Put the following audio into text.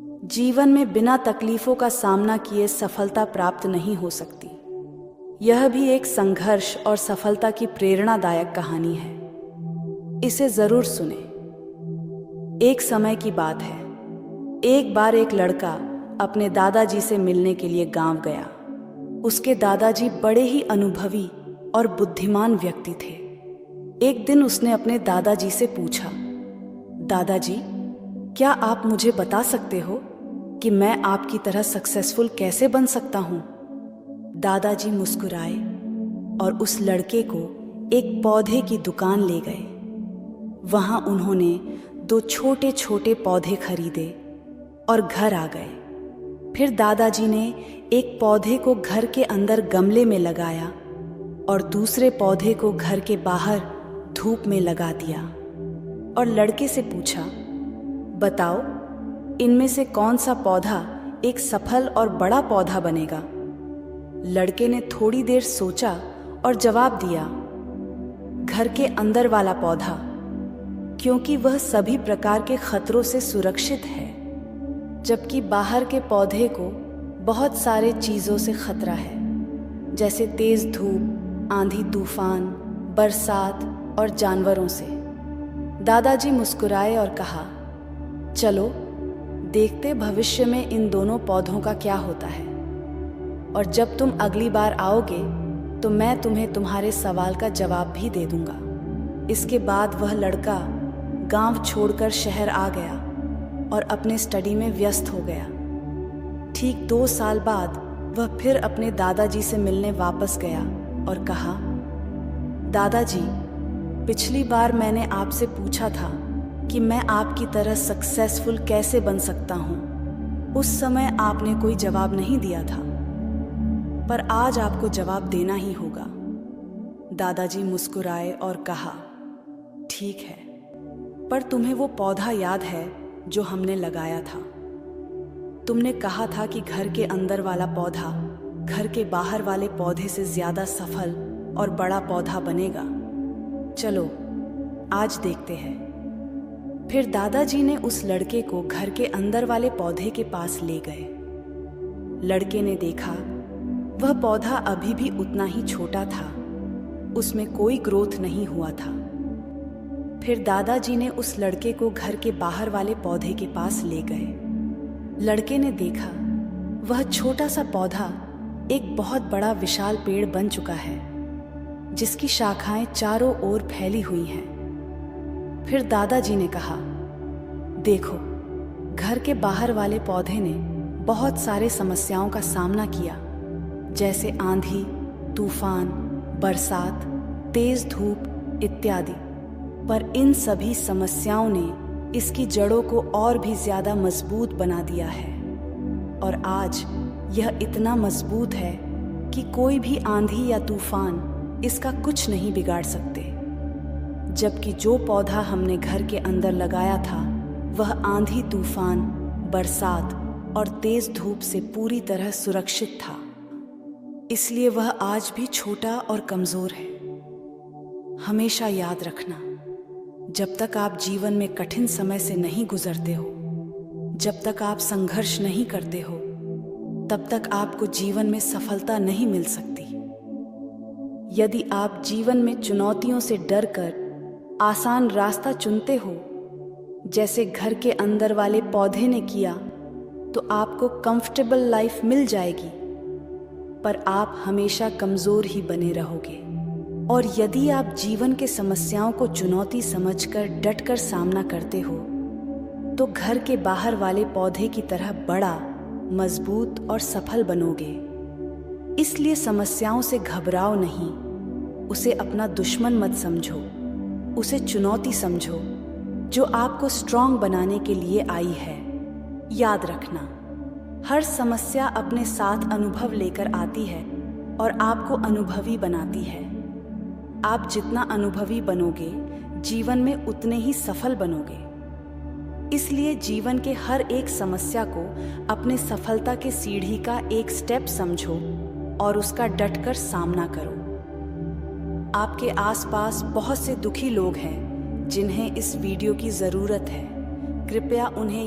जीवन में बिना तकलीफों का सामना किए सफलता प्राप्त नहीं हो सकती। यह भी एक संघर्ष और सफलता की प्रेरणादायक कहानी है। इसे जरूर सुने। एक समय की बात है। एक बार एक लड़का अपने दादाजी से मिलने के लिए गांव गया। उसके दादाजी बड़े ही अनुभवी और बुद्धिमान व्यक्ति थे। एक दिन उसने अपने दादाजी से पूछा, दादाजी, क्या आप मुझे बता सकते हो कि मैं आपकी तरह सक्सेसफुल कैसे बन सकता हूँ? दादाजी मुस्कुराए और उस लड़के को एक पौधे की दुकान ले गए। वहाँ उन्होंने 2 छोटे छोटे पौधे खरीदे और घर आ गए। फिर दादाजी ने एक पौधे को घर के अंदर गमले में लगाया और दूसरे पौधे को घर के बाहर धूप में लगा दिया और लड़के से पूछा, बताओ, इनमें से कौन सा पौधा एक सफल और बड़ा पौधा बनेगा? लड़के ने थोड़ी देर सोचा और जवाब दिया, घर के अंदर वाला पौधा, क्योंकि वह सभी प्रकार के खतरों से सुरक्षित है, जबकि बाहर के पौधे को बहुत सारे चीज़ों से खतरा है, जैसे तेज धूप, आंधी तूफान, बरसात और जानवरों से। दादाजी मुस्कुराए और कहा, चलो देखते भविष्य में इन दोनों पौधों का क्या होता है, और जब तुम अगली बार आओगे तो मैं तुम्हें तुम्हारे सवाल का जवाब भी दे दूंगा। इसके बाद वह लड़का गांव छोड़कर शहर आ गया और अपने स्टडी में व्यस्त हो गया। ठीक 2 साल बाद वह फिर अपने दादाजी से मिलने वापस गया और कहा, दादाजी, पिछली बार मैंने आपसे पूछा था कि मैं आपकी तरह सक्सेसफुल कैसे बन सकता हूँ। उस समय आपने कोई जवाब नहीं दिया था, पर आज आपको जवाब देना ही होगा। दादाजी मुस्कुराए और कहा, ठीक है, पर तुम्हें वो पौधा याद है जो हमने लगाया था? तुमने कहा था कि घर के अंदर वाला पौधा घर के बाहर वाले पौधे से ज्यादा सफल और बड़ा पौधा बनेगा। चलो आज देखते हैं। फिर दादाजी ने उस लड़के को घर के अंदर वाले पौधे के पास ले गए। लड़के ने देखा वह पौधा अभी भी उतना ही छोटा था, उसमें कोई ग्रोथ नहीं हुआ था। फिर दादाजी ने उस लड़के को घर के बाहर वाले पौधे के पास ले गए। लड़के ने देखा वह छोटा सा पौधा एक बहुत बड़ा विशाल पेड़ बन चुका है, जिसकी शाखाएं चारों ओर फैली हुई हैं। फिर दादाजी ने कहा, देखो, घर के बाहर वाले पौधे ने बहुत सारे समस्याओं का सामना किया, जैसे आंधी, तूफान, बरसात, तेज धूप इत्यादि, पर इन सभी समस्याओं ने इसकी जड़ों को और भी ज्यादा मजबूत बना दिया है, और आज यह इतना मजबूत है कि कोई भी आंधी या तूफान इसका कुछ नहीं बिगाड़ सकते। जबकि जो पौधा हमने घर के अंदर लगाया था वह आंधी तूफान, बरसात और तेज धूप से पूरी तरह सुरक्षित था, इसलिए वह आज भी छोटा और कमजोर है। हमेशा याद रखना, जब तक आप जीवन में कठिन समय से नहीं गुजरते हो, जब तक आप संघर्ष नहीं करते हो, तब तक आपको जीवन में सफलता नहीं मिल सकती। यदि आप जीवन में चुनौतियों से डरकर आसान रास्ता चुनते हो, जैसे घर के अंदर वाले पौधे ने किया, तो आपको कंफर्टेबल लाइफ मिल जाएगी, पर आप हमेशा कमजोर ही बने रहोगे। और यदि आप जीवन के समस्याओं को चुनौती समझकर डटकर सामना करते हो, तो घर के बाहर वाले पौधे की तरह बड़ा, मजबूत और सफल बनोगे। इसलिए समस्याओं से घबराओ नहीं, उसे अपना दुश्मन मत समझो, उसे चुनौती समझो जो आपको स्ट्रांग बनाने के लिए आई है। याद रखना, हर समस्या अपने साथ अनुभव लेकर आती है और आपको अनुभवी बनाती है। आप जितना अनुभवी बनोगे, जीवन में उतने ही सफल बनोगे। इसलिए जीवन के हर एक समस्या को अपने सफलता के सीढ़ी का एक स्टेप समझो और उसका डटकर सामना करो। आपके आसपास बहुत से दुखी लोग हैं जिन्हें इस वीडियो की ज़रूरत है। कृपया उन्हें